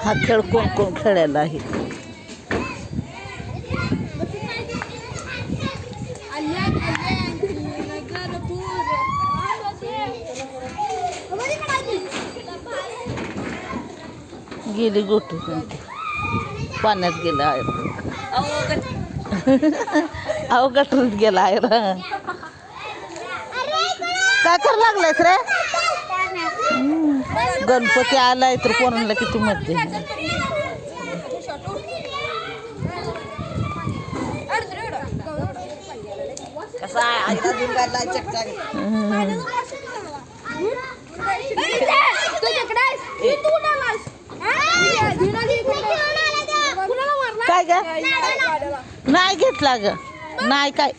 हा खेळ कोण कोण खेळायला आहे? गेली गोटी पाण्यात गेला आहे. अहो गटरीत गेला आहे. काय कर लागलायस रे? गणपती आलाय तर कोणाला किती मज्जा आहे. काय ग नाही घेतला ग नाही काय